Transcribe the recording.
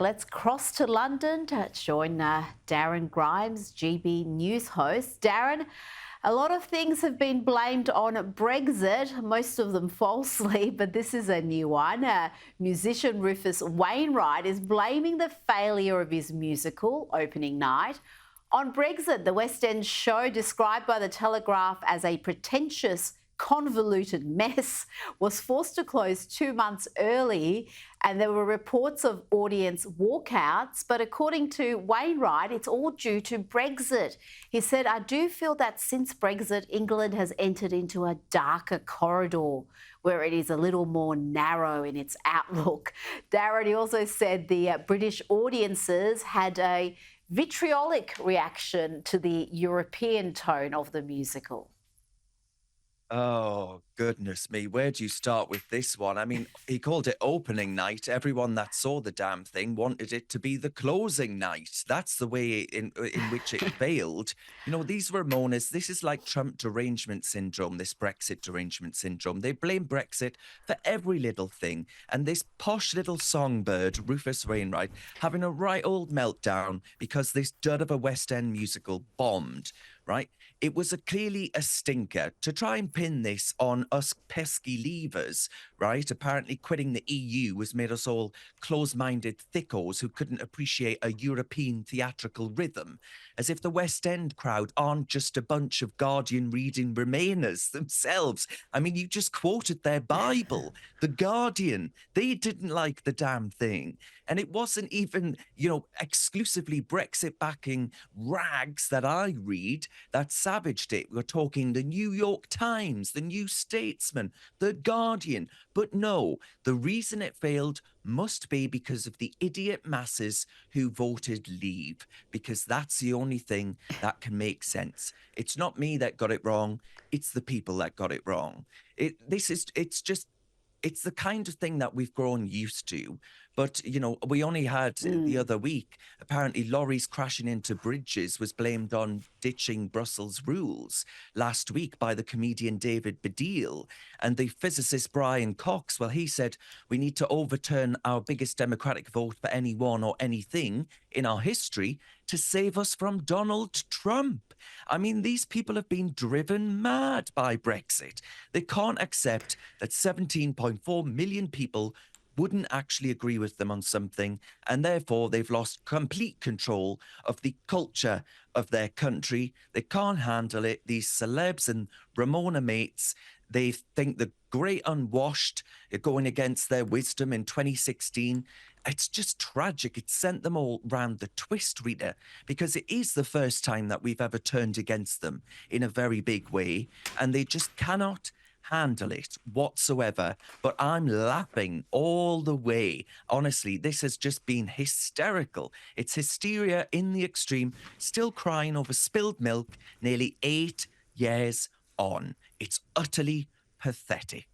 Let's cross to London to join Darren Grimes, GB News host. Darren, a lot of things have been blamed on Brexit, most of them falsely, but this is a new one. Musician Rufus Wainwright is blaming the failure of his musical opening night on Brexit. The West End show, described by The Telegraph as a pretentious, convoluted mess, was forced to close 2 months early, and there were reports of audience walkouts. But according to Wainwright, it's all due to Brexit. He said, "I do feel that since Brexit, England has entered into a darker corridor where it is a little more narrow in its outlook." Darren, he also said the British audiences had a vitriolic reaction to the European tone of the musical. Oh, goodness me. Where do you start with this one? I mean, he called it opening night. Everyone that saw the damn thing wanted it to be the closing night. That's the way in which it failed. You know, these Ramonas, this is like Trump derangement syndrome, this Brexit derangement syndrome. They blame Brexit for every little thing. And this posh little songbird, Rufus Wainwright, having a right old meltdown because this dud of a West End musical bombed, right? It was clearly a stinker to try and pin this on us pesky leavers, right? Apparently quitting the EU has made us all close-minded thickos who couldn't appreciate a European theatrical rhythm, as if the West End crowd aren't just a bunch of Guardian reading Remainers themselves. I mean, you just quoted their Bible, the Guardian. They didn't like the damn thing. And it wasn't even, exclusively Brexit-backing rags that I read that savaged it. We're talking the New York Times, the New Statesman, the Guardian. But no, the reason it failed must be because of the idiot masses who voted leave, because that's the only thing that can make sense. It's not me that got it wrong. It's the people that got it wrong. It's the kind of thing that we've grown used to. But, we only had the other week, apparently lorries crashing into bridges was blamed on ditching Brussels rules last week by the comedian David Baddiel. And the physicist Brian Cox, well, he said we need to overturn our biggest democratic vote for anyone or anything in our history to save us from Donald Trump. I mean, these people have been driven mad by Brexit. They can't accept that 17.4 million people wouldn't actually agree with them on something, and therefore they've lost complete control of the culture of their country. They can't handle it. These celebs and Ramona mates, they think the great unwashed are going against their wisdom in 2016. It's just tragic. It sent them all round the twist, Rita, because it is the first time that we've ever turned against them in a very big way, and they just cannot handle it whatsoever. But I'm laughing all the way. Honestly, this has just been hysterical. It's hysteria in the extreme, still crying over spilled milk nearly 8 years on. It's utterly pathetic.